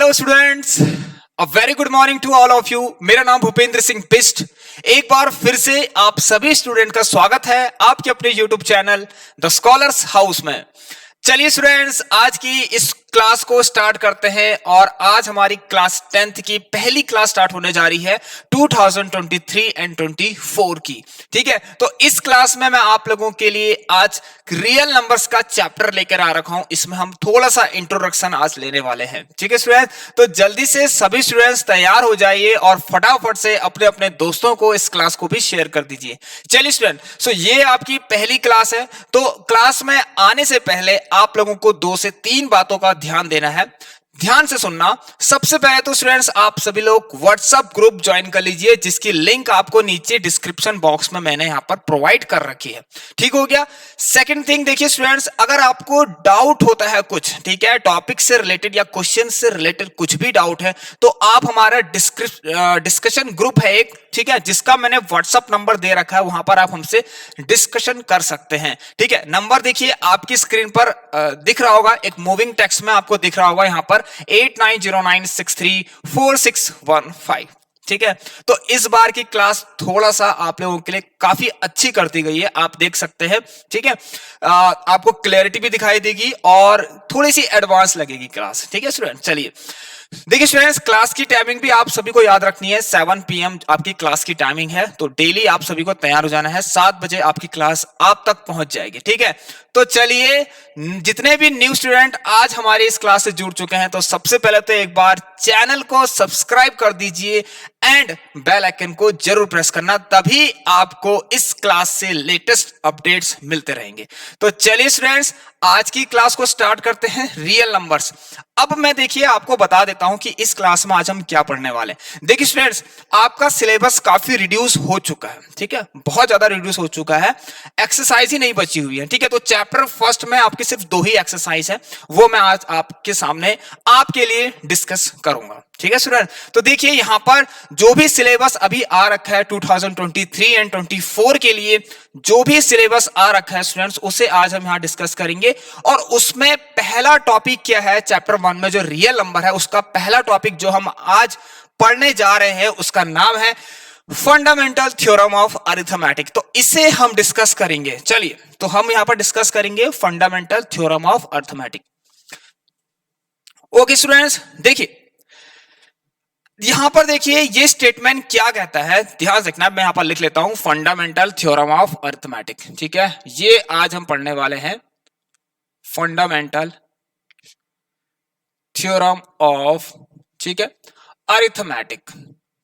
Hello students, a very good morning to all of you. मेरा नाम भूपेंद्र सिंह बिष्ट। एक बार फिर से आप सभी स्टूडेंट का स्वागत है आपके अपने YouTube channel the scholars house में। चलिए स्टूडेंट्स, आज की इस क्लास को स्टार्ट करते हैं और आज हमारी क्लास 10th की पहली क्लास स्टार्ट होने जा रही है 2023 एंड 24 की। ठीक है, तो इस क्लास में मैं आप लोगों के लिए आज रियल नंबर्स का चैप्टर लेकर आ रखा हूं। इसमें हम थोड़ा सा इंट्रोडक्शन आज लेने वाले हैं। ठीक है स्टूडेंट्स, तो जल्दी से सभी स्टूडेंट्स तैयार हो जाइए और फटाफट से अपने अपने दोस्तों को इस क्लास को भी शेयर कर दीजिए। चलिए स्टूडेंट, सो ये आपकी पहली क्लास है। तो क्लास में आने से पहले आप लोगों को 2 से 3 बातों का ध्यान देना है। ध्यान से सुनना। सबसे पहले तो स्टूडेंट्स आप सभी लोग व्हाट्सएप ग्रुप ज्वाइन कर लीजिए, जिसकी लिंक आपको नीचे डिस्क्रिप्शन बॉक्स में मैंने यहां पर प्रोवाइड कर रखी है। ठीक हो गया। सेकंड थिंग, देखिए स्टूडेंट्स, अगर आपको डाउट होता है कुछ, ठीक है, टॉपिक से रिलेटेड या क्वेश्चन से रिलेटेड कुछ भी डाउट है, तो आप हमारा डिस्कशन ग्रुप है एक, ठीक है, जिसका मैंने व्हाट्सएप नंबर दे रखा है, वहां पर आप हमसे डिस्कशन कर सकते हैं। ठीक है, नंबर देखिए आपकी स्क्रीन पर दिख रहा होगा, एक मूविंग टेक्स्ट में आपको दिख रहा होगा यहां पर 8909634615। ठीक है, तो इस बार की क्लास थोड़ा सा आप लोगों के लिए काफी अच्छी कर दी गई है, आप देख सकते हैं। ठीक है, आपको क्लैरिटी भी दिखाई देगी और थोड़ी सी एडवांस लगेगी क्लास। ठीक है स्टूडेंट, चलिए देखिए स्टूडेंट्स, क्लास की टाइमिंग भी आप सभी को याद रखनी है। 7 PM आपकी क्लास की टाइमिंग है, तो डेली आप सभी को तैयार हो जाना है। 7 बजे आपकी क्लास आप तक पहुंच जाएगी। ठीक है, तो चलिए, जितने भी न्यू स्टूडेंट आज हमारे इस क्लास से जुड़ चुके हैं, तो सबसे पहले तो एक बार चैनल को सब्सक्राइब कर दीजिए एंड बेल आइकन को जरूर प्रेस करना, तभी आपको इस क्लास से लेटेस्ट अपडेट्स मिलते रहेंगे। तो चलिए स्टूडेंट्स, आज की क्लास को स्टार्ट करते हैं, रियल नंबर्स। अब मैं देखिए आपको बता देता हूं कि इस क्लास में आज हम क्या पढ़ने वाले हैं। देखिए स्टूडेंट्स, आपका सिलेबस काफी रिड्यूस हो चुका है। ठीक है, बहुत ज्यादा रिड्यूस हो चुका है, एक्सरसाइज ही नहीं बची हुई है। ठीक है, तो चैप्टर फर्स्ट में आपकी सिर्फ 2 ही एक्सरसाइज है, वो मैं आज आपके सामने आपके लिए डिस्कस करूंगा। ठीक है स्टूडेंट, तो देखिए यहां पर जो भी सिलेबस अभी आ रखा है 2023 एंड 24 के लिए, जो भी सिलेबस आ रखा है स्टूडेंट्स, उसे आज हम यहां डिस्कस करेंगे। और उसमें पहला टॉपिक क्या है, चैप्टर 1 में जो रियल नंबर है, उसका पहला टॉपिक जो हम आज पढ़ने जा रहे हैं, उसका नाम है फंडामेंटल थ्योरम ऑफ अरिथमेटिक। तो इसे हम डिस्कस करेंगे। चलिए, तो हम यहां पर डिस्कस करेंगे fundamental theorem of arithmetic. Okay students, देखिए यहां पर देखिए ये स्टेटमेंट क्या कहता है, ध्यान रखना। मैं यहां पर लिख लेता हूं फंडामेंटल थ्योरम ऑफ अरिथमेटिक। ठीक है, ये आज हम पढ़ने वाले हैं फंडामेंटल थ्योरम ऑफ, ठीक है, अरिथमेटिक।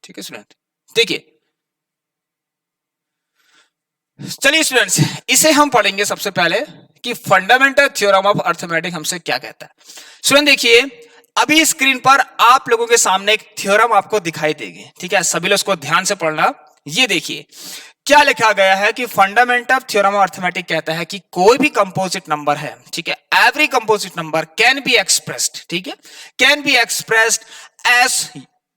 ठीक है स्टूडेंट, देखिए चलिए स्टूडेंट्स, इसे हम पढ़ेंगे सबसे पहले कि फंडामेंटल थ्योरम ऑफ अरिथमेटिक हमसे क्या कहता है। स्टूडेंट देखिए, अभी स्क्रीन पर आप लोगों के सामने एक थ्योरम आपको दिखाई देगी। ठीक है, सभी लोग इसको ध्यान से पढ़ना। ये देखिए क्या लिखा गया है कि फंडामेंटल थ्योरम ऑफ अरिथमेटिक कहता है कि कोई भी कंपोजिट नंबर है, ठीक है, every composite number can be expressed, ठीक है, can be expressed as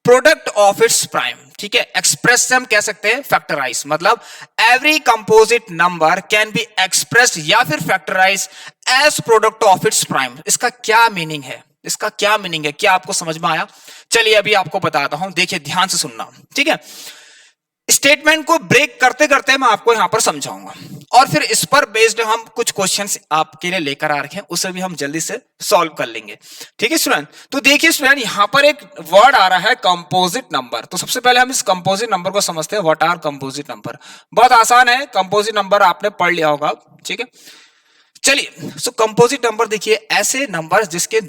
product of its prime. ठीक है, एक्सप्रेस से हम कह सकते हैं फैक्टराइज, मतलब every composite number can be expressed या फिर factorise as product of its prime. इसका क्या मीनिंग है, इसका क्या मीनिंग है, क्या आपको समझ में आया? चलिए अभी आपको बताता हूं, देखिए ध्यान से सुनना। ठीक है, स्टेटमेंट को ब्रेक करते करते मैं आपको यहां पर समझाऊंगा और फिर इस पर बेस्ड हम कुछ क्वेश्चंस आपके लिए लेकर आ रखे हैं, उसे भी हम जल्दी से सॉल्व कर लेंगे। ठीक है स्टूडेंट, तो देखिए स्टूडेंट, यहां पर एक वर्ड आ रहा है कंपोजिट नंबर। तो सबसे पहले हम इस कंपोजिट नंबर को समझते हैं। What are composite number? बहुत आसान है, कंपोजिट नंबर आपने पढ़ लिया होगा। ठीक है, चलिए, सो कंपोजिट नंबर देखिए ऐसे नंबर जिसके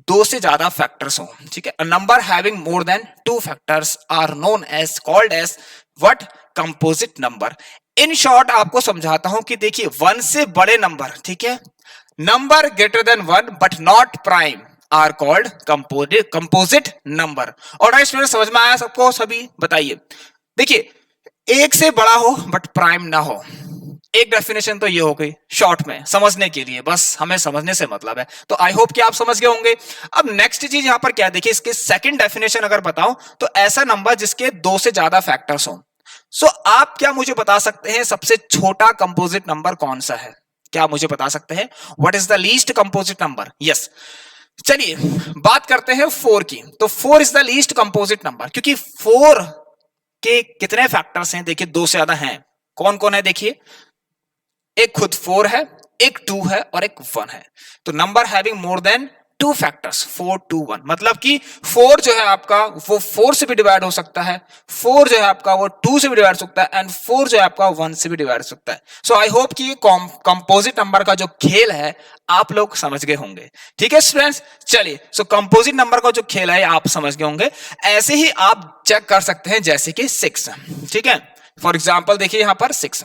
2 से ज्यादा फैक्टर्स हो। ठीक है, number having more than 2 factors are known as called as what? Composite number. In short आपको समझाता हूं कि देखिए 1 से बड़े नंबर, ठीक है, number greater than 1 but not prime are called composite number. और स्टूडेंट समझ में आया सबको? सभी बताइए। देखिए 1 से बड़ा हो बट प्राइम ना हो, एक डेफिनेशन तो ये हो गई शॉर्ट में समझने के लिए, बस हमें समझने से मतलब है। तो आई होप कि आप समझ गए होंगे। अब नेक्स्ट चीज यहां पर क्या है, देखिए इसके सेकंड डेफिनेशन अगर बताऊं तो ऐसा नंबर जिसके 2 से ज्यादा फैक्टर्स हो। सो आप क्या मुझे बता सकते हैं सबसे छोटा कंपोजिट नंबर कौन सा है? क्या मुझे बता सकते हैं what is the least composite number? Yes, चलिए बात करते हैं 4 की। तो 4 is the least composite number, क्योंकि 4 के कितने फैक्टर्स हैं देखिए, 2 से ज्यादा हैं। कौन कौन है देखिए, एक खुद 4 है, एक 2 है और एक 1 है। तो number having more than 2 factors, 4 2 1, मतलब कि 4 जो है आपका वो 4 से भी डिवाइड हो सकता है, 4 जो है आपका वो 2 से भी डिवाइड हो सकता है, एंड 4 जो है आपका 1 से भी डिवाइड हो सकता है। सो आई होप कि कंपोजिट नंबर का जो खेल है आप लोग समझ गए होंगे। ठीक है स्टूडेंट्स, चलिए सो कंपोजिट नंबर का जो खेल है आप समझ गए होंगे। ऐसे ही आप चेक कर सकते हैं, जैसे कि 6, ठीक है। फॉर एग्जाम्पल देखिए यहां पर 6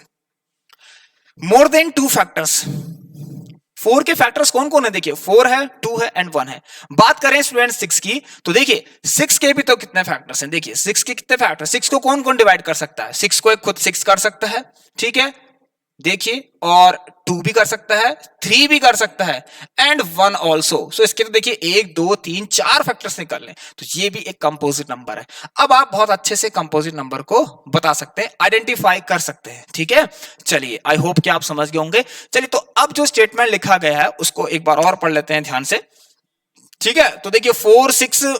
मोर देन 2 फैक्टर्स। 4 के फैक्टर्स कौन कौन है देखिए, 4 है, 2 है एंड 1 है। बात करें स्टूडेंट 6 की, तो देखिए 6 के भी तो कितने फैक्टर्स हैं, देखिए 6 के कितने फैक्टर्स, 6 को कौन कौन डिवाइड कर सकता है, 6 को एक खुद 6 कर सकता है, ठीक है, देखिए, और 2 भी कर सकता है, 3 भी कर सकता है एंड 1 ऑल्सो। सो इसके तो देखिए 1 2 3 4 फैक्टर्स निकल लें, तो ये भी एक कंपोजिट नंबर है। अब आप बहुत अच्छे से कंपोजिट नंबर को बता सकते हैं, आइडेंटिफाई कर सकते हैं, ठीक है। चलिए आई होप कि आप समझ गए होंगे। चलिए तो अब जो स्टेटमेंट लिखा गया है उसको एक बार और पढ़ लेते हैं ध्यान से, ठीक है। तो देखिए 4 6,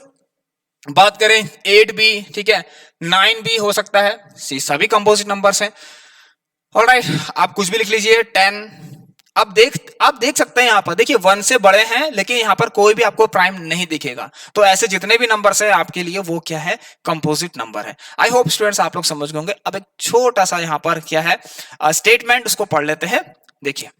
बात करें 8 भी, ठीक है, 9 भी हो सकता है, सभी कंपोजिट नंबर्स हैं। ऑलराइट, आप कुछ भी लिख लीजिए, 10। आप देख सकते हैं यहां पर देखिए 1 से बड़े हैं, लेकिन यहां पर कोई भी आपको प्राइम नहीं दिखेगा। तो ऐसे जितने भी नंबर्स हैं आपके लिए वो क्या है, कंपोजिट नंबर है। आई होप स्टूडेंट्स आप लोग समझ गए होंगे। अब एक छोटा सा यहां पर क्या है स्टेटमेंट, उसको पढ़ लेते हैं। देखिए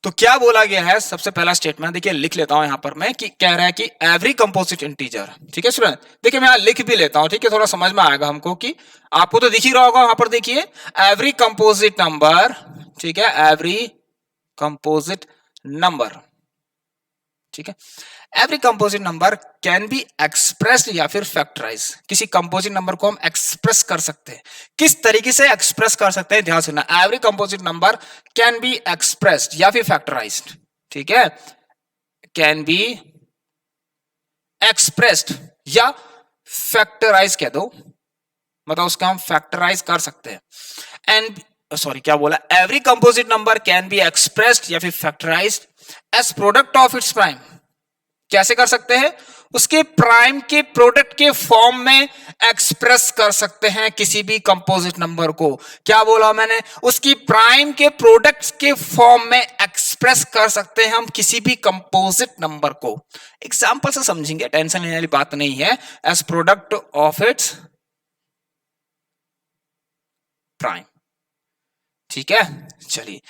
तो क्या बोला गया है, सबसे पहला स्टेटमेंट देखिए, लिख लेता हूं यहां पर मैं, कि कह रहा है कि एवरी कंपोजिट इंटीजर, ठीक है स्टूडेंट। देखिए मैं यहां लिख भी लेता हूं, ठीक है, थोड़ा समझ में आएगा हमको, कि आपको तो दिख ही रहा होगा वहां पर, देखिए एवरी कंपोजिट नंबर, ठीक है, एवरी कंपोजिट नंबर, ठीक है, every composite number can be expressed या फिर फैक्टराइज। किसी कंपोजिट नंबर को हम एक्सप्रेस कर सकते हैं, किस तरीके से एक्सप्रेस कर सकते हैं, ध्यान सुनना। Every composite number can be expressed या फिर फैक्टराइज्ड, ठीक है, कैन बी एक्सप्रेस्ड या फैक्टराइज कह दो, मतलब उसका हम फैक्टराइज कर सकते हैं। एंड सॉरी क्या बोला, every composite number can be expressed या फिर factorised as product of its prime. कैसे कर सकते हैं, उसके प्राइम के प्रोडक्ट के फॉर्म में एक्सप्रेस कर सकते हैं किसी भी कंपोजिट नंबर को। क्या बोला मैंने, उसकी प्राइम के प्रोडक्ट के फॉर्म में एक्सप्रेस कर सकते हैं हम किसी भी कंपोजिट नंबर को। एग्जांपल से समझेंगे, टेंशन लेने वाली बात नहीं है। As product of its prime, ठीक है। चलिए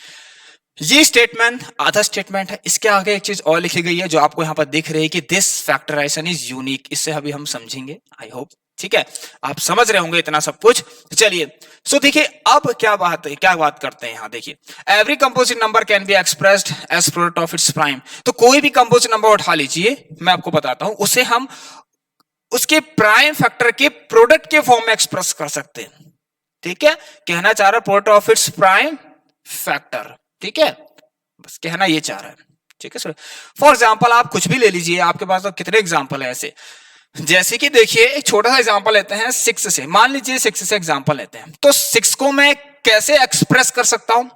ये स्टेटमेंट आधा स्टेटमेंट है, इसके आगे एक चीज और लिखी गई है जो आपको यहां पर दिख रही है कि दिस फैक्टराइजेशन इज यूनिक। इससे अभी हम समझेंगे, आई होप, ठीक है, आप समझ रहे होंगे इतना सब कुछ। चलिए सो देखिए अब क्या बात करते हैं यहां, देखिए every composite number can be expressed as product of its prime. तो कोई भी कंपोजिट नंबर उठा लीजिए, मैं आपको बताता हूं, उसे हम उसके प्राइम फैक्टर के प्रोडक्ट के फॉर्म में एक्सप्रेस कर सकते हैं, ठीक है। कहना चाह रहा है product of its prime factor, ठीक है, बस कहना ये चाह रहा है, ठीक है सर। फॉर एग्जाम्पल आप कुछ भी ले लीजिए, आपके पास तो कितने एग्जाम्पल है ऐसे, जैसे कि देखिए एक छोटा सा एग्जाम्पल लेते हैं 6 से, मान लीजिए 6 से एग्जाम्पल लेते हैं। तो 6 को मैं कैसे एक्सप्रेस कर सकता हूं,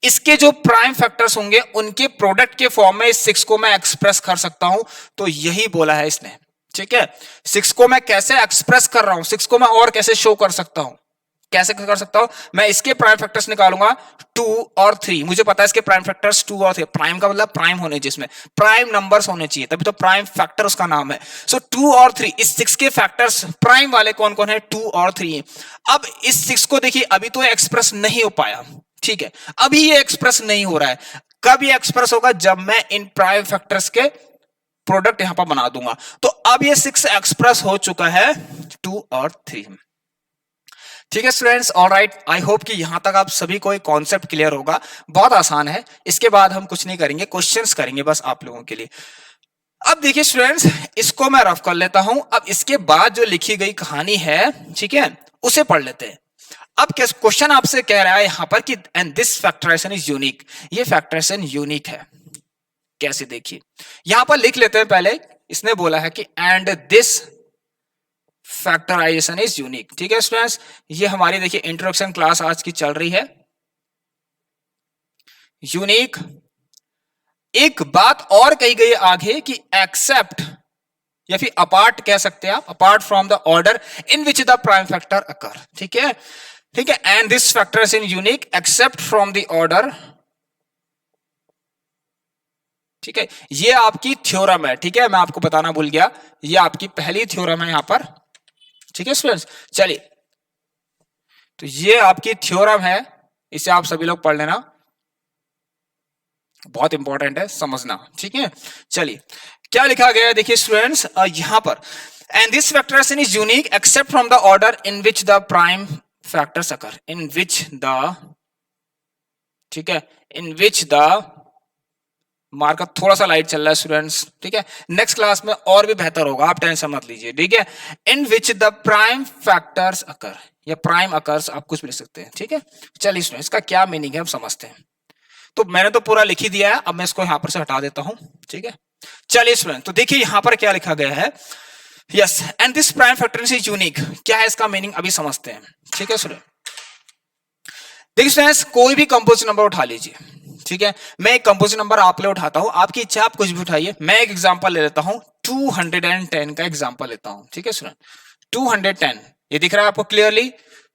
इसके जो प्राइम फैक्टर्स होंगे उनके प्रोडक्ट के फॉर्म में इस 6 को मैं एक्सप्रेस कर सकता हूं। तो यही बोला है इसने, ठीक है। 6 को मैं कैसे एक्सप्रेस कर रहा हूं, 6 को मैं और कैसे शो कर सकता हूं, कैसे कर सकता हूं, मैं इसके प्राइम फैक्टर्स निकालूंगा 2 और 3। मुझे पता है इसके प्राइम फैक्टर्स 2 और 3, प्राइम का मतलब प्राइम होने चाहिए, इसमें प्राइम नंबर्स होने चाहिए, तभी तो प्राइम फैक्टर उसका नाम है। सो 2 और 3, इस 6 के फैक्टर्स प्राइम वाले कौन कौन है, 2 और 3। अब इस 6 को देखिए अभी तो एक्सप्रेस नहीं हो पाया, ठीक है, अभी ये एक्सप्रेस नहीं हो रहा है। कब ये एक्सप्रेस होगा, जब मैं इन प्राइम फैक्टर्स के प्रोडक्ट यहां पर बना दूंगा। तो अब ये 6 एक्सप्रेस हो चुका है 2 और 3, ठीक है स्टूडेंट्स। ऑलराइट, आई होप कि यहां तक आप सभी को एक कॉन्सेप्ट क्लियर होगा, बहुत आसान है। इसके बाद हम कुछ नहीं करेंगे, क्वेश्चंस करेंगे बस आप लोगों के लिए। अब देखिए स्टूडेंट्स, इसको मैं रफ कर लेता हूं। अब इसके बाद जो लिखी गई कहानी है, ठीक है, उसे पढ़ लेते हैं। अब क्वेश्चन आपसे कह रहा है यहां पर कि and this factorisation is unique, ये फैक्टराइजेशन यूनिक है। कैसे, देखिए यहां पर लिख लेते हैं। पहले इसने बोला है कि and this factorisation is unique, ठीक है स्टूडेंट्स। ये हमारी देखिए इंट्रोडक्शन क्लास आज की चल रही है, यूनिक एक बात और कही गई आगे कि एक्सेप्ट या फिर अपार्ट कह सकते हैं आप, apart from the order in which the prime factor occur. ठीक है, ठीक है, and this factor is in unique except from the order. ठीक है, ये आपकी थ्योरम है। ठीक है, मैं आपको बताना भूल गया, ये आपकी पहली थ्योरम है यहां पर। ठीक है स्टूडेंट्स, चलिए, तो ये आपकी थ्योरम है, इसे आप सभी लोग पढ़ लेना, बहुत इंपॉर्टेंट है समझना। ठीक है, चलिए क्या लिखा गया है देखिए स्टूडेंट्स यहां पर, and this factor is unique except from the order in which the prime factors occur, in which the, ठीक है, इन विच द, मार्क थोड़ा सा लाइट चल रहा है स्टूडेंट्स। ठीक है, नेक्स्ट क्लास में और भी बेहतर होगा, आप टेंशन मत लीजिए। ठीक है, इन विच द प्राइम फैक्टर्स अकर या प्राइम अकर्स, आप कुछ भी लिख सकते हैं। ठीक है, चलिए स्टूडेंट्स, इसका क्या मीनिंग है हम समझते हैं। तो मैंने तो पूरा लिख ही दिया है, अब मैं इसको यहां पर से हटा देता हूं। ठीक है, चलिए स्टूडेंट, तो देखिए यहां पर क्या लिखा गया है, yes, and this prime factor is unique, क्या है इसका मीनिंग अभी समझते हैं। ठीक है स्टूडेंट, देखिए स्टूडेंट्स, कोई भी कंपोजिट नंबर उठा लीजिए। ठीक है, मैं एक कंपोजिट नंबर आप ले उठाता हूं, आपकी इच्छा आप कुछ भी उठाइए। मैं एक एग्जांपल ले लेता हूं, 210 का एग्जांपल लेता हूं। ठीक है स्टूडेंट, 210, ये दिख रहा है आपको क्लियरली,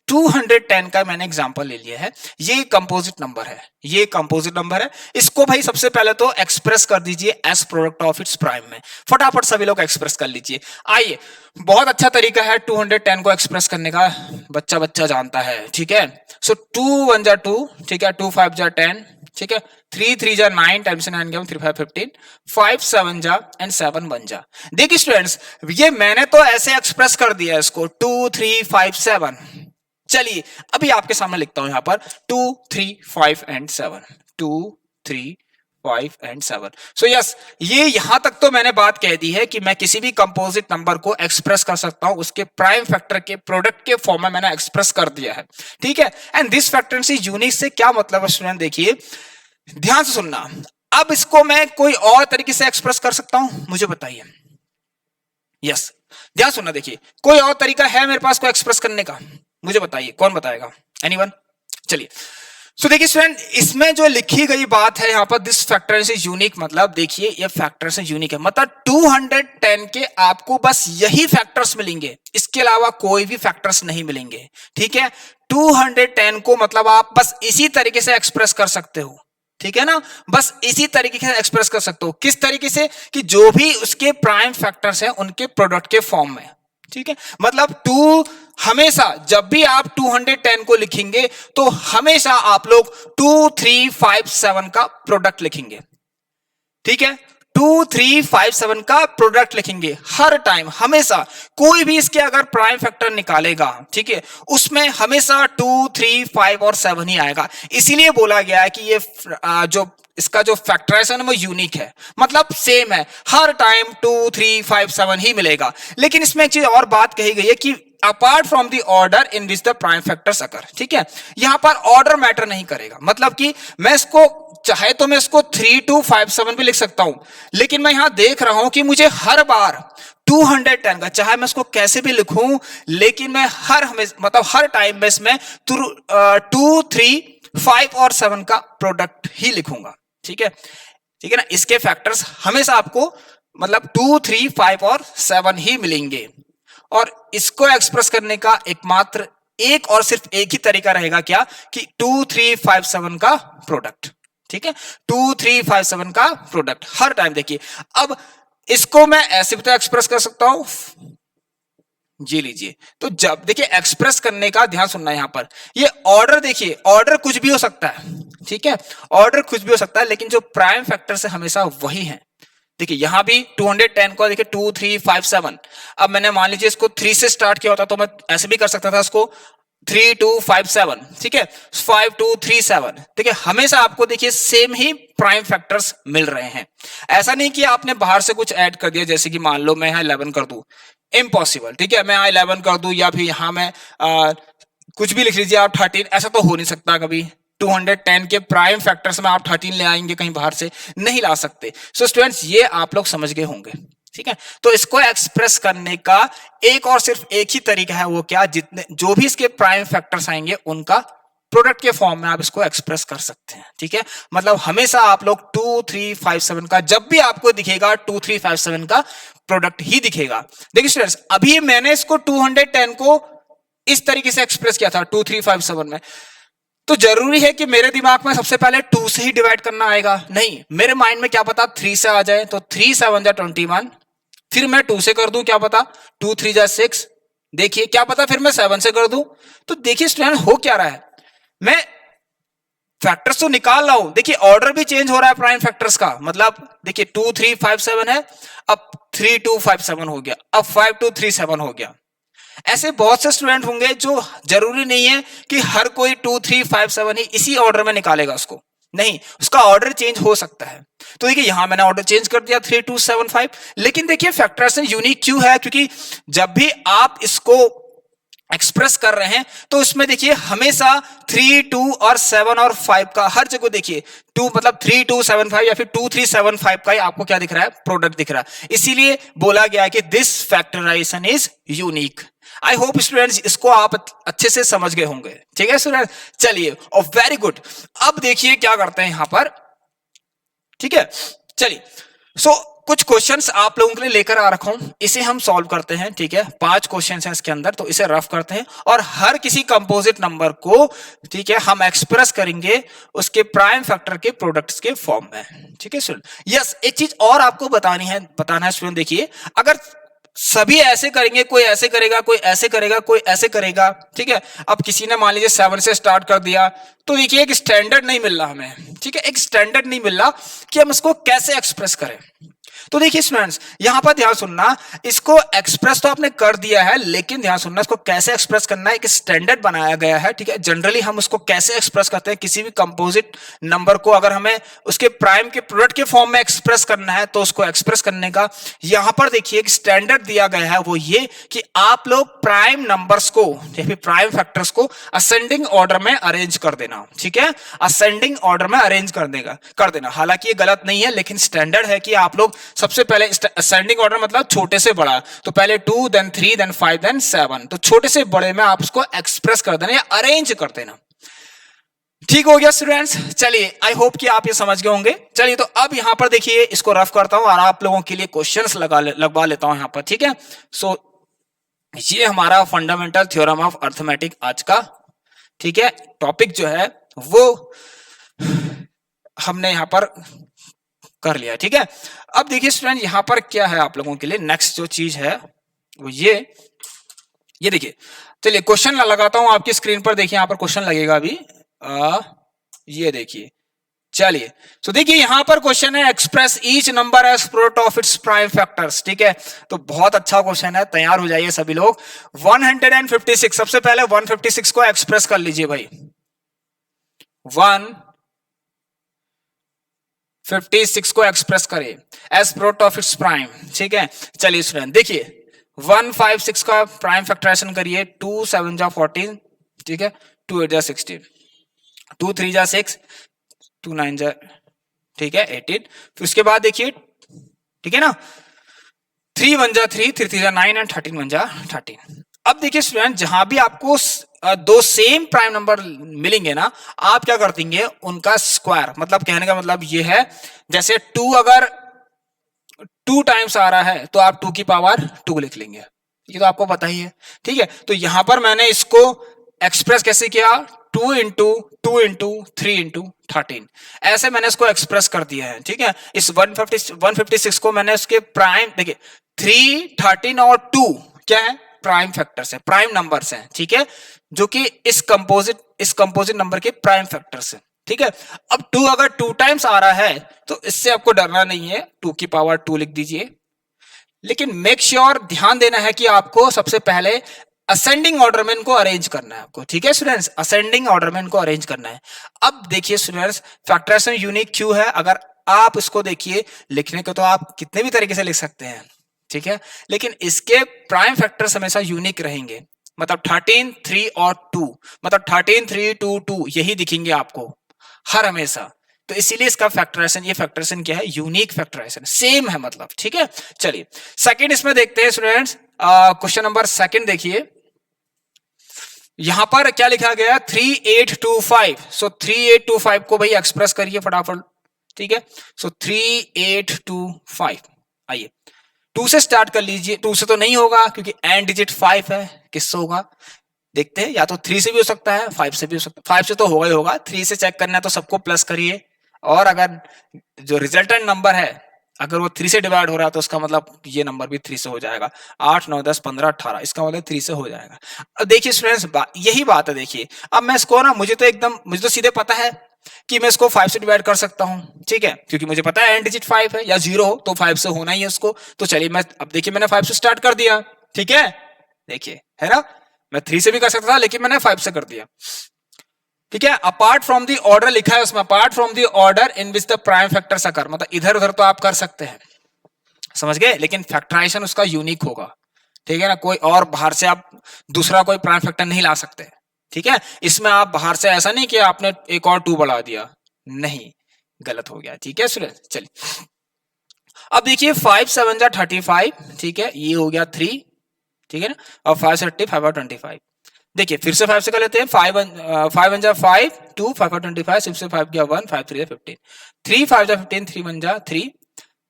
210 का मैंने एग्जांपल ले लिया है। ये कंपोजिट नंबर है, ये कंपोजिट नंबर है। इसको भाई सबसे पहले तो एक्सप्रेस कर दीजिए as product of its prime में, फटाफट सभी लोग एक्सप्रेस कर लीजिए। आइए, बहुत अच्छा तरीका है 210 को एक्सप्रेस करने का, बच्चा बच्चा जानता है। ठीक है, सो 2 1 जा 2, ठीक है, 2 5 जा 10, ठीक है, 3 3 जा 9, टाइम्स 9 गया 3 5 15, 5 7 जा एंड 7 1 जा। देखिए स्टूडेंट्स, ये मैंने तो ऐसे एक्सप्रेस कर दिया इसको 2 3 5 7। चलिए अभी आपके सामने लिखता हूं यहां पर 2 3 5 एंड 7, 2 3 5 एंड 7। सो यस, ये यहां तक तो मैंने बात कह दी है कि मैं किसी भी कंपोजिट नंबर को एक्सप्रेस कर सकता हूं, उसके प्राइम फैक्टर के प्रोडक्ट के फॉर्म में मैंने एक्सप्रेस कर दिया है। ठीक है, and this factor is unique से क्या मतलब है स्टूडेंट, देखिए ध्यान से सुनना। अब इसको मैं कोई और तरीके से एक्सप्रेस कर सकता हूं, मुझे बताइए। यस, ध्यान सुनना, देखिए कोई और तरीका है मेरे पास को एक्सप्रेस करने का, मुझे बताइए, कौन बताएगा, एनीवन? चलिए, सो देखिए स्टूडेंट, इसमें जो लिखी गई बात है यहां पर दिस फैक्टर से यूनिक, मतलब देखिए ये फैक्टर से यूनिक है, मतलब 210 के आपको बस यही फैक्टर्स मिलेंगे, इसके अलावा कोई भी फैक्टर्स नहीं मिलेंगे। ठीक है, 210 को मतलब आप बस इसी तरीके से एक्सप्रेस कर सकते हो। ठीक है ना, बस इसी तरीके से एक्सप्रेस कर सकते हो। किस तरीके से, कि जो भी उसके प्राइम फैक्टर्स हैं उनके प्रोडक्ट के फॉर्म में। ठीक है, मतलब 2, हमेशा जब भी आप 210 को लिखेंगे तो हमेशा आप लोग 2 3 5 7 का प्रोडक्ट लिखेंगे। ठीक है, 2 3 5 7 का प्रोडक्ट लिखेंगे हर टाइम, हमेशा। कोई भी इसके अगर प्राइम फैक्टर निकालेगा, ठीक है, उसमें हमेशा 2 3 5 और 7 ही आएगा। इसीलिए बोला गया है कि ये जो इसका जो फैक्टराइजेशन है वो यूनिक है, मतलब सेम है, हर टाइम 2 3 5 7 ही मिलेगा। लेकिन इसमें एक चीज और बात कही गई है कि apart from the order in which the prime factors occur. ठीक है, यहां पर ऑर्डर मैटर नहीं करेगा, मतलब कि मैं इसको चाहे तो मैं इसको 3 2 5 7 भी लिख सकता हूं, लेकिन मैं यहां देख रहा हूं कि मुझे हर बार 210 का, चाहे मैं इसको कैसे भी लिखूं, लेकिन मैं मतलब हर टाइम में इसमें 2 3 5 और 7 का प्रोडक्ट ही लिखूंगा। ठीक है, ठीक है ना, इसके फैक्टर्स हमेशा आपको मतलब 2 3 5 और 7 ही मिलेंगे। और इसको एक्सप्रेस करने का एकमात्र एक और सिर्फ एक ही तरीका रहेगा, क्या, कि 2 3 5 7 का प्रोडक्ट। ठीक है, 2 3 5 7 का प्रोडक्ट हर टाइम। देखिए अब इसको मैं ऐसे भी तो एक्सप्रेस कर सकता हूं, जी लीजिए। तो जब देखिए एक्सप्रेस करने का ध्यान सुनना, यहां पर ये ऑर्डर, देखिए ऑर्डर कुछ भी हो सकता है। ठीक है, ऑर्डर कुछ भी हो सकता है, लेकिन जो प्राइम फैक्टर से हमेशा वही है। देखिए यहां भी 210 को देखिए 2 3 5 7। अब मैंने मान लीजिए इसको 3 से स्टार्ट किया होता तो मैं ऐसे भी कर सकता था इसको 3 2 5 7। ठीक है, 5 2 3 7। देखिए हमेशा आपको देखिए सेम ही प्राइम फैक्टर्स मिल रहे हैं। ऐसा नहीं कि आपने बाहर से कुछ ऐड कर दिया, जैसे कि मान लो मैं यहां 11 कर दूं, इम्पॉसिबल। ठीक है, मैं 11 कर दूं, या फिर यहां मैं कुछ भी लिख लीजिए आप 13, ऐसा तो हो नहीं सकता कभी। 210 के प्राइम फैक्टर्स में आप 13 ले आएंगे कहीं बाहर से, नहीं ला सकते। सो स्टूडेंट्स, ये आप लोग समझ गए होंगे। ठीक है, तो इसको एक्सप्रेस करने का एक और सिर्फ एक ही तरीका है, वो क्या, जितने जो भी इसके प्राइम फैक्टर्स आएंगे उनका प्रोडक्ट के फॉर्म में आप इसको एक्सप्रेस कर सकते हैं। ठीक है, मतलब हमेशा आप लोग 2357 का जब भी आपको दिखेगा 2357 का प्रोडक्ट ही दिखेगा। देखिए स्टूडेंट्स, अभी मैंने इसको 210 को इस तरीके से एक्सप्रेस किया था 2357 में, तो जरूरी है कि मेरे दिमाग में सबसे पहले 2 से ही डिवाइड करना आएगा? नहीं, मेरे माइंड में क्या पता 3 से आ जाए, तो 3 7 जा 21, फिर मैं 2 से कर दूं, क्या पता 2 3 जा 6, देखिए क्या पता फिर मैं 7 से कर दूं। तो देखिए स्टूडेंट हो क्या रहा है, मैं फैक्टर्स तो निकाल रहा हूं, देखिए ऑर्डर भी चेंज हो रहा है प्राइम फैक्टर्स का, मतलब देखिए 2357 है, अब 3257 हो गया, अब 5237 हो गया। ऐसे बहुत से स्टूडेंट होंगे जो जरूरी नहीं है कि हर कोई 2357 ही इसी ऑर्डर में निकालेगा उसको, नहीं, उसका ऑर्डर चेंज हो सकता है। तो देखिए यहां मैंने ऑर्डर चेंज कर दिया 3275, लेकिन देखिए फैक्टराइजेशन यूनिक क्यों है, क्योंकि जब भी आप इसको एक्सप्रेस कर रहे हैं तो इसमें देखिए हमेशा 3 2 और 7 और 5 का हर जगह देखिए 2 मतलब 3275 या फिर 2375 का ही आपको क्या दिख रहा है, प्रोडक्ट दिख रहा है। इसीलिए बोला गया है कि this factorisation is unique. I hope students इसको आप अच्छे से समझ गए होंगे। ठीक है स्टूडेंट, चलिए और वेरी गुड। अब देखिए क्या करते हैं यहां पर, ठीक है, चलिए कुछ क्वेश्चंस आप लोगों के लिए लेकर आ रखा हूं, इसे हम सॉल्व करते हैं। ठीक है, 5 क्वेश्चंस हैं इसके अंदर, तो इसे रफ करते हैं और हर किसी कंपोजिट नंबर को, ठीक है, हम एक्सप्रेस करेंगे उसके प्राइम फैक्टर के प्रोडक्ट्स के फॉर्म में। ठीक है स्टूडेंट, यस एक चीज और आपको बताना है स्टूडेंट, देखिए अगर सभी ऐसे करेंगे, कोई ऐसे करेगा, कोई ऐसे करेगा, कोई ऐसे करेगा, ठीक है, अब किसी ने मान लीजिए 7 से स्टार्ट कर दिया, तो देखिए एक स्टैंडर्ड नहीं मिल रहा हमें। ठीक है, एक स्टैंडर्ड नहीं मिल रहा कि हम इसको कैसे एक्सप्रेस करें। तो देखिए स्टूडेंट्स यहां पर ध्यान सुनना, इसको एक्सप्रेस तो आपने कर दिया है, लेकिन ध्यान सुनना इसको कैसे एक्सप्रेस करना है, एक स्टैंडर्ड बनाया गया है। ठीक है, जनरली हम उसको कैसे एक्सप्रेस करते हैं, किसी भी कंपोजिट नंबर को अगर हमें उसके प्राइम के प्रोडक्ट के फॉर्म में एक्सप्रेस करना है तो उसको एक्सप्रेस करने का यहां पर देखिए एक स्टैंडर्ड दिया गया है, वो ये कि आप लोग प्राइम नंबर्स को या फिर प्राइम फैक्टर्स को असेंडिंग ऑर्डर में अरेंज कर देना। ठीक है, असेंडिंग ऑर्डर में अरेंज कर देना। हालांकि ये गलत नहीं है, लेकिन स्टैंडर्ड है कि आप लोग सबसे पहले असेंडिंग ऑर्डर मतलब छोटे से बड़ा, तो पहले 2 देन 3 देन 5 देन 7, तो छोटे से बड़े में आप उसको एक्सप्रेस कर देना या अरेंज कर देना। ठीक हो गया स्टूडेंट्स, चलिए आई होप कि आप ये समझ गए होंगे। चलिए तो अब यहां पर देखिए इसको रफ करता हूं और आप लोगों के लिए क्वेश्चंस लगवा लेता हूं यहां पर। ठीक है, ये हमारा फंडामेंटल थ्योरम ऑफ अर्थमेटिक आज का, ठीक है, टॉपिक जो है वो हमने यहां पर कर लिया। ठीक है, अब देखिए स्टूडेंट यहां पर क्या है आप लोगों के लिए नेक्स्ट जो चीज है वो ये देखिए, चलिए क्वेश्चन लगाता हूं आपकी स्क्रीन पर, देखिए यहां पर क्वेश्चन लगेगा अभी, ये देखिए, चलिए तो देखिए यहां पर क्वेश्चन है express each number as product of its prime factors. ठीक है, तो बहुत अच्छा क्वेश्चन है, तैयार हो जाइए सभी लोग। 156, सबसे पहले 156 को एक्सप्रेस कर लीजिए भाई, 156 को एक्सप्रेस करें as product of its prime. ठीक है, चलिए स्टूडेंट देखिए 156 का प्राइम फैक्टराइजेशन करिए, 2 7 जा 14, ठीक है, 2 8 जा 16, 2 3 जा 6, 2 9 जा, ठीक है 18, फिर उसके बाद देखिए, ठीक है ना, 3 1 जा 3, 3 3 जा 9 एंड 13 1 जा 13। अब देखिए स्टूडेंट जहां भी आपको दो सेम प्राइम नंबर मिलेंगे ना, आप क्या कर देंगे उनका स्क्वायर, मतलब कहने का मतलब ये है जैसे 2 अगर 2 टाइम्स आ रहा है तो आप 2 की पावर 2 लिख लेंगे, ये तो आपको पता ही है। ठीक है, तो यहां पर मैंने इसको एक्सप्रेस कैसे किया, 2 इंटू 2 इंटू 3 इंटू 13, ऐसे मैंने इसको एक्सप्रेस कर दिया है। ठीक है, इस 156 को मैंने उसके प्राइम देखिए 3 13 और 2 क्या है, प्राइम फैक्टर्स है, प्राइम नंबर्स हैं। ठीक है, जो कि इस कंपोजिट नंबर के प्राइम फैक्टर्स हैं। ठीक है, अब 2 अगर 2 टाइम्स आ रहा है तो इससे आपको डरना नहीं है, 2 की पावर 2 लिख दीजिए, लेकिन मेक श्योर ध्यान देना है कि आपको सबसे पहले असेंडिंग ऑर्डर में इनको अरेंज करना है आपको। ठीक है स्टूडेंट्स, असेंडिंग ऑर्डर में इनको अरेंज करना है। अब देखिए स्टूडेंट्स फैक्टराइजेशन यूनिक क्यों है, अगर आप इसको देखिए लिखने को तो आप कितने भी तरीके से लिख सकते हैं, ठीक है, लेकिन इसके प्राइम फैक्टर्स हमेशा यूनिक रहेंगे, मतलब 13 3 और 2, मतलब 13 3 2 2 यही दिखेंगे आपको हर हमेशा, तो इसीलिए इसका फैक्टराइजेशन, ये फैक्टराइजेशन क्या है, यूनिक फैक्टराइजेशन, सेम है मतलब। ठीक है, चलिए सेकंड इसमें देखते हैं स्टूडेंट्स, क्वेश्चन नंबर सेकंड देखिए, यहां पर क्या लिखा गया 3825, सो 3825 को भाई एक्सप्रेस करिए फटाफट, ठीक है। सो 3825, आइए 2 से स्टार्ट कर लीजिए। 2 से तो नहीं होगा क्योंकि एंड डिजिट 5 है, किससे होगा देखते हैं, या तो 3 से भी हो सकता है, 5 से भी हो सकता है। 5 से तो होगा ही होगा, 3 से चेक करना है तो सबको प्लस करिए, और अगर जो रिजल्टेंट नंबर है अगर वो 3 से डिवाइड हो रहा है तो उसका मतलब ये नंबर भी 3 से हो जाएगा। 8 9 10 15 18, इसका मतलब 3 से हो जाएगा। अब देखिए स्टूडेंट्स, यही बात है। देखिए अब मैं इसको ना, मुझे तो सीधे पता है कि मैं इसको 5 से डिवाइड कर सकता हूं, ठीक है, क्योंकि मुझे पता है एंड डिजिट 5 है या 0 हो तो 5 से होना ही है उसको। तो चलिए मैं अब देखिए मैंने 5 से स्टार्ट कर दिया, ठीक है, देखिए है ना, मैं 3 से भी कर सकता था लेकिन मैंने 5 से कर दिया, ठीक है। अपार्ट फ्रॉम द ऑर्डर लिखा है उसमें, apart from the order in which the prime factors occur, मतलब इधर उधर तो आप कर सकते हैं, समझ गए, लेकिन फैक्टराइजेशन उसका यूनिक होगा, ठीक है ना, कोई और बाहर से आप दूसरा कोई प्राइम फैक्टर नहीं ला सकते, ठीक है। इसमें आप बाहर से ऐसा नहीं कि आपने एक और 2 बढ़ा दिया, नहीं, गलत हो गया, ठीक है स्टूडेंट। चलिए अब देखिए 5 7 जा 35, ठीक है, ये हो गया 3, ठीक है ना, और 5 से 35 और 25, देखिए फिर से 5 से कर लेते हैं। 5 1 जा 5, 2 5 और 25, 6 से 5 गया 1, 5 3 जा 15, 3 5 जा 15, 3 1 जा 3।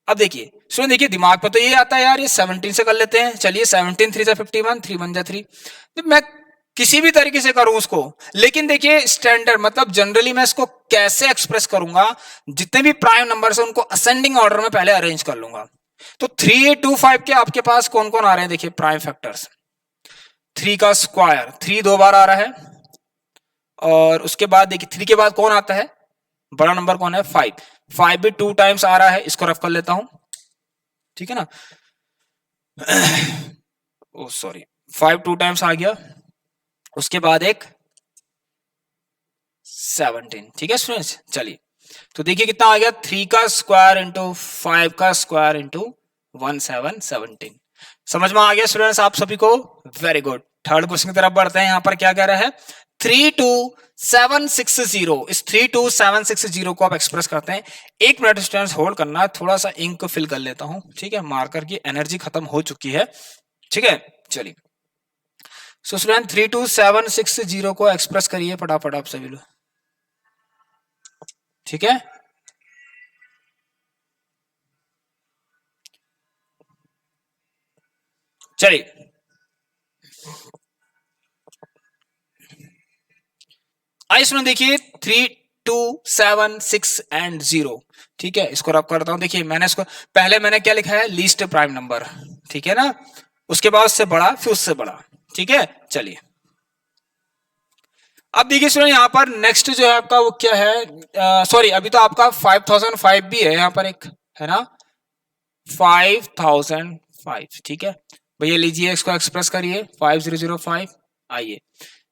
अब देखिए सुन, देखिए दिमाग पर तो ये आता है यार, ये 17 से कर लेते हैं, चलिए 17 3 जा 51, 3 1 जा 3, मैं किसी भी तरीके से करूं उसको, लेकिन देखिए स्टैंडर्ड मतलब जनरली मैं इसको कैसे एक्सप्रेस करूंगा, जितने भी प्राइम नंबर है उनको असेंडिंग ऑर्डर में पहले अरेंज कर लूंगा। तो 3825 के आपके पास कौन कौन आ रहे हैं, देखिए प्राइम फैक्टर्स, 3 का स्क्वायर, 3 2 बार आ रहा है, और उसके बाद देखिए 3 के बाद कौन आता है, बड़ा नंबर कौन है, 5, 5 भी 2 टाइम्स आ रहा है, इसको रफ कर लेता हूं, ठीक है ना, ओ सॉरी 5 2 टाइम्स आ गया, उसके बाद एक 17, ठीक है स्टूडेंट्स। चलिए तो देखिए कितना आ गया, 3 का स्क्वायर इंटू 5 का स्क्वायर इंटू 1717, समझ में आ गया स्टूडेंट्स आप सभी को, वेरी गुड। थर्ड क्वेश्चन की तरफ बढ़ते हैं, यहां पर क्या कह रहा है 32760, इस 32760 को आप एक्सप्रेस करते हैं। 1 मिनट स्टूडेंट्स होल्ड करना, थोड़ा सा इंक को फिल कर लेता हूं, ठीक है, मार्कर की एनर्जी खत्म हो चुकी है, ठीक है। चलिए सो स्टूडेंट 32760 को एक्सप्रेस करिए फटाफट आप सभी लोग, ठीक है। चलिए आइए सुनो, देखिए 3 2 7 6 एंड 0, ठीक है, इसको रब करता हूं। देखिए मैंने इसको पहले मैंने क्या लिखा है, लीस्ट प्राइम नंबर, ठीक है ना, उसके बाद उससे बड़ा, फिर उससे बड़ा, ठीक है। चलिए अब देखिए सुनो, यहां पर नेक्स्ट जो है आपका वो क्या है, सॉरी अभी तो आपका 5005 भी है यहाँ पर एक, है ना, 5005, ठीक है भैया, लीजिए इसको एक्सप्रेस करिए 5005। आइए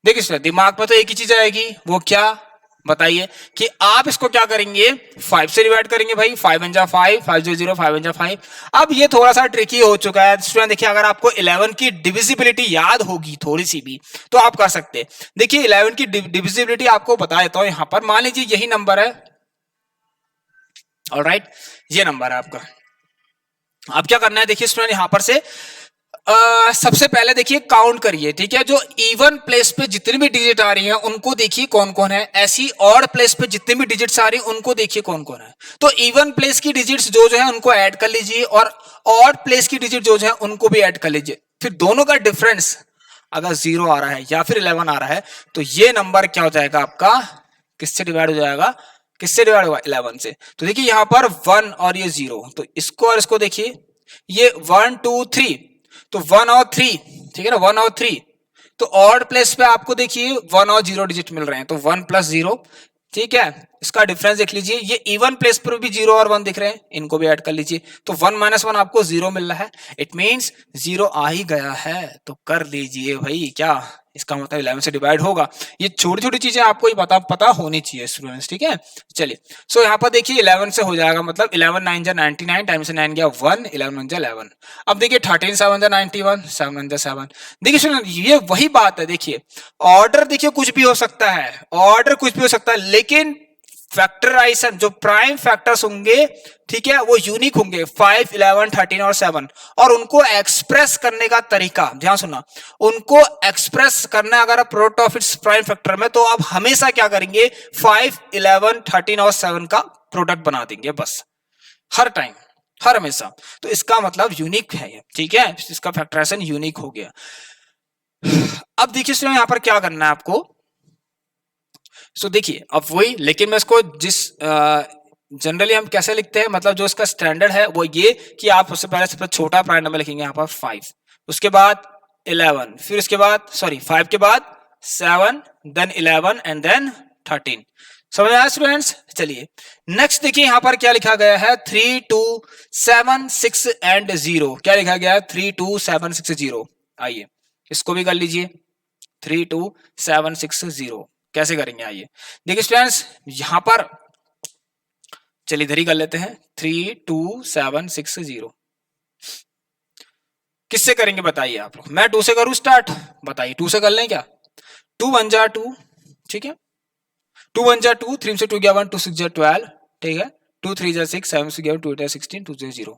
देखिए सर, दिमाग में तो एक ही चीज आएगी, वो क्या बताइए, कि आप इसको क्या करेंगे, 5 से डिवाइड करेंगे भाई, 5 1 जा 5, 5 0 0, 5 1 जा 5। अब ये थोड़ा सा ट्रिकी हो चुका है स्टूडेंट, देखिए अगर आपको 11 की डिविजिबिलिटी याद होगी थोड़ी सी भी तो आप कर सकते हैं। देखिए 11 की डिविजिबिलिटी आपको बता देता हूं, यहां पर मान लीजिए यही नंबर है, ऑलराइट, ये नंबर है आपका। अब क्या करना है, देखिए स्टूडेंट यहां पर से सबसे पहले देखिए काउंट करिए, ठीक है, जो इवन प्लेस पे जितनी भी डिजिट आ रही है उनको देखिए कौन कौन है, ऐसी ऑड प्लेस पे जितनी भी डिजिट्स आ रही है उनको देखिए कौन कौन है। तो इवन प्लेस की डिजिट्स जो है उनको ऐड कर लीजिए, और ऑड प्लेस की डिजिट जो है उनको भी ऐड कर लीजिए। फिर दोनों का डिफरेंस अगर 0 आ रहा है या फिर 11 आ रहा है तो ये नंबर क्या हो जाएगा आपका, किससे डिवाइड हो जाएगा, किससे डिवाइड होगा, 11 से। तो देखिए यहां पर 1 और ये 0, तो इसको और इसको देखिए, ये 1 2 3, तो 1 और 3, ठीक है ना, 1 और 3, तो ऑड प्लेस पे आपको देखिए 1 और 0 डिजिट मिल रहे हैं, तो 1 प्लस 0, ठीक है, इसका डिफरेंस देख लीजिए। ये इवन प्लेस पर भी 0 और 1 दिख रहे हैं, इनको भी ऐड कर लीजिए, तो 1 माइनस 1 आपको 0 मिल रहा है, इट मींस 0 आ ही गया है, तो कर लीजिए भाई, क्या इसका मतलब 11 से डिवाइड होगा। ये छोटी छोटी चीजें आपको ही पता होनी चाहिए स्टूडेंट्स, ठीक है। चलिए सो यहाँ पर देखिए 11 से हो जाएगा, मतलब 11 9 जा 99, टाइम से 9 गया 1, 11 1 जा 11। अब देखिए 13 7 जा 91, 7 1 जा 7। देखिए स्टूडेंट ये वही बात है, देखिए ऑर्डर देखिए कुछ भी हो सकता है, ऑर्डर कुछ भी हो सकता है, लेकिन फैक्टराइजेशन जो प्राइम फैक्टर्स होंगे, ठीक है, वो यूनिक होंगे 5, 11, 13 और 7, और उनको एक्सप्रेस करने का तरीका ध्यान सुनना, उनको एक्सप्रेस करना अगर आप product of its prime factor में, तो आप हमेशा क्या करेंगे 5, 11, 13 और 7 का प्रोडक्ट बना देंगे बस, हर टाइम, हर हमेशा। तो इसका मतलब यूनिक है ये, ठीक है, इसका फैक्टराइजेशन यूनिक हो गया। अब देखिए स्टूडेंट यहां पर क्या करना है आपको, सो देखिए अब वही, लेकिन मैं इसको जिस जनरली हम कैसे लिखते हैं, मतलब जो इसका स्टैंडर्ड है वो ये कि आप सबसे पहले सबसे छोटा प्राइम नंबर लिखेंगे यहाँ पर 5, उसके बाद 11, फिर उसके बाद 5 के बाद 7, देन 11 एंड देन 13। समझ आया स्टूडेंट्स? चलिए नेक्स्ट देखिए यहाँ पर क्या लिखा गया है, 3, 2, 7, 6 एंड 0। क्या लिखा गया है? 3, 2, 7, 6, 0। आइए इसको भी कर लीजिए, 3, 2, 7, 6, 0। कैसे करेंगे आइए देखिए स्टूडेंट्स, यहां पर चलिए इधर ही कर लेते हैं, 3, 2, 7, 6, 0। किससे करेंगे बताइए आप लोग? मैं 2 से करूं स्टार्ट, बताइए 2 से कर लें क्या? 2 1 जा 2, ठीक है, 2 1 जा 2, 3 से 2 गया 1, 2 6 जा 12, ठीक है, 2 3 जा 6, 7 से गया 2 8 जा 16, 2 0,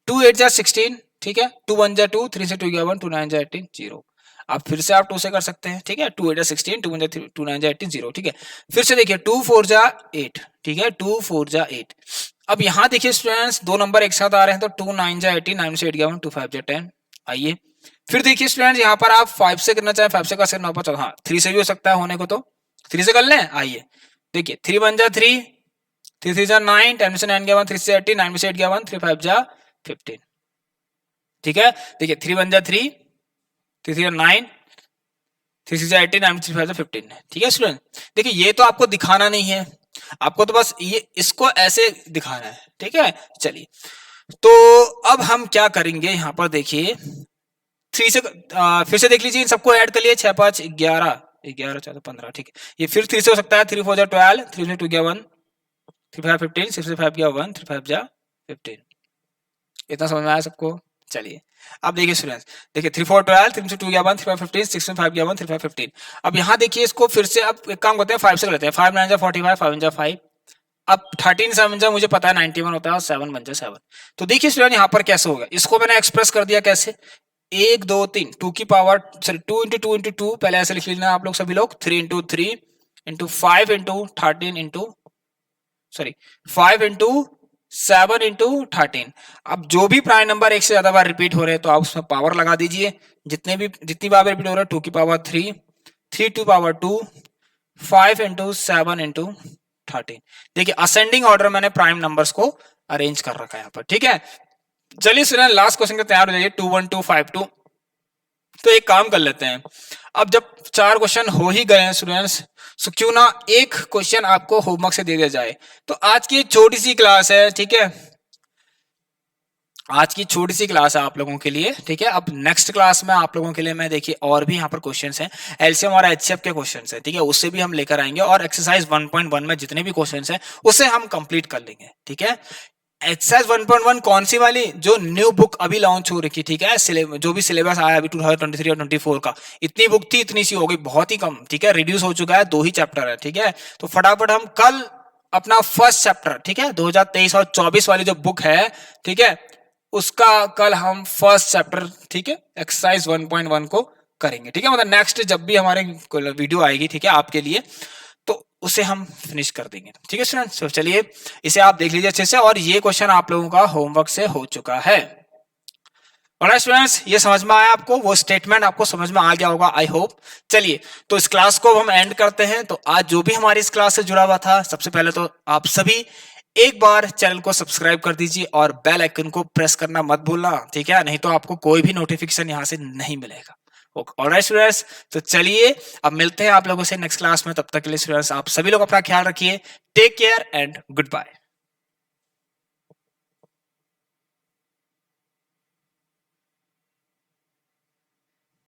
2 8 जा 16, ठीक है, 2 1 जा 2, 3 से 2 गया 1, 2 9 जा 18, 0। अब फिर से आप 2 से कर सकते हैं, ठीक है, 2 8 जा 16, 2 1 जा 3, 2 9 जा 18, 0, ठीक है। फिर से देखिए 2 4 जा 8, ठीक है, 2 4 जा 8। अब यहां देखिए स्टूडेंट्स दो नंबर एक साथ आ रहे हैं, तो 2 9 जा 18, 9 से 8 गया 1, 2 5 जा 10। आइए फिर देखिए स्टूडेंट्स यहाँ पर आप 5 से करना चाहे 5 से कर सकते हैं, 9 हाँ 3 से भी हो सकता है होने को, तो 3 से कर लें। आइए देखिए 3 1 जा 3, 3 3 जा 9, 10 से 9 गया 1, 3 से 18, 9 से 8 गया 1, 3 5 जा 15, ठीक है। देखिए 3 1 जा 3, 3 3 जा 9, 3 6 जा 18, 9 3 5 जा 15, ठीक है स्टूडेंट। देखिए ये तो आपको दिखाना नहीं है, आपको तो बस ये इसको ऐसे दिखाना है, ठीक है। चलिए तो अब हम क्या करेंगे यहाँ पर देखिए, 3 से फिर से देख लीजिए, इन सबको ऐड कर लिए, 6 5 11, 11 14 15, ठीक है। ये फिर 3 से हो सकता है, 3 4 जा 12, 3 से 2 गया 1, 3 5 15, 6 से 5 गया 1, 3 5 जा 15। इतना समझ में आया सबको? चलिए अब देखिए स्टूडेंट्स, देखिए 3 4 12, 3 से 2 गया 1, 3 5 15, 6 से 5 गया 1, 3 5 15। अब यहाँ देखिए इसको फिर से अब एक काम करते हैं, 5 से कर लेते हैं, 5 9 जा 45, 5 1 जा 5। अब 13 7 जा मुझे पता है 91 होता है, और 7 1 जा 7। तो देखिए स्टूडेंट यहाँ पर कैसे होगा, इसको मैंने एक्सप्रेस कर दिया कैसे, 1 2 3, 2 की पावर, सॉरी 2 इंटू 2 इंटू 2, पहले ऐसे लिख लेना आप लोग सभी लोग, 3 into 3 into 5 into 13 into, sorry 5 into 7 into 13। अब जो भी प्राइम नंबर एक से ज्यादा बार रिपीट हो रहे हैं तो आप उसमें पावर लगा दीजिए, जितनी बार रिपीट हो रहा है, 2 की power 3, 3 to power 2, 5 into 7 into 13। देखिए असेंडिंग ऑर्डर मैंने प्राइम नंबर्स को अरेंज कर रखा है यहाँ पर, ठीक है। चलिए स्टूडेंट लास्ट क्वेश्चन के तैयार हो जाइए, 2 1 2 5 2। तो एक काम कर लेते हैं, अब जब 4 क्वेश्चन हो ही गए हैं स्टूडेंट्स, सो क्यों ना एक क्वेश्चन आपको होमवर्क से दे दिया जाए। तो आज की छोटी सी क्लास है, ठीक है, आज की छोटी सी क्लास है आप लोगों के लिए, ठीक है। अब नेक्स्ट क्लास में आप लोगों के लिए मैं देखिए और भी यहाँ पर क्वेश्चंस हैं, एलसीएम और एचसीएफ के क्वेश्चंस हैं, ठीक है, उससे भी हम लेकर आएंगे, और एक्सरसाइज 1.1 में जितने भी क्वेश्चंस हैं उसे हम कंप्लीट कर लेंगे, ठीक है। एक्सरसाइज 1.1 कौन सी वाली, जो न्यू बुक अभी लॉन्च हो रही, ठीक है, जो भी सिलेबस आया अभी 2023 और 24 का, इतनी बुक थी इतनी सी हो गई, बहुत ही कम, ठीक है, रिड्यूस हो चुका है, 2 ही चैप्टर है, ठीक है। तो फटाफट हम कल अपना फर्स्ट चैप्टर, ठीक है, 2023 और 24 वाली जो बुक है, ठीक है, उसका कल हम फर्स्ट चैप्टर, ठीक है, एक्सरसाइज 1.1 को करेंगे, ठीक है। मतलब नेक्स्ट जब भी हमारे वीडियो आएगी, ठीक है, आपके लिए, तो उसे हम फिनिश कर देंगे, ठीक है स्टूडेंट्स। तो चलिए इसे आप देख लीजिए अच्छे से, और ये क्वेश्चन आप लोगों का होमवर्क से हो चुका है। ऑलराइट स्टूडेंट्स, ये समझ में आया आपको, वो स्टेटमेंट आपको समझ में आ गया होगा आई होप। चलिए तो इस क्लास को हम एंड करते हैं। तो आज जो भी हमारी इस क्लास से जुड़ा हुआ था, सबसे पहले तो आप सभी एक बार चैनल को सब्सक्राइब कर दीजिए और बेल आइकन को प्रेस करना मत भूलना, ठीक है, नहीं तो आपको कोई भी नोटिफिकेशन यहाँ से नहीं मिलेगा। ऑलराइट स्टूडेंट्स, तो चलिए अब मिलते हैं आप लोगों से नेक्स्ट क्लास में, तब तक के लिए स्टूडेंट्स आप सभी लोग अपना ख्याल रखिए, take care and good bye.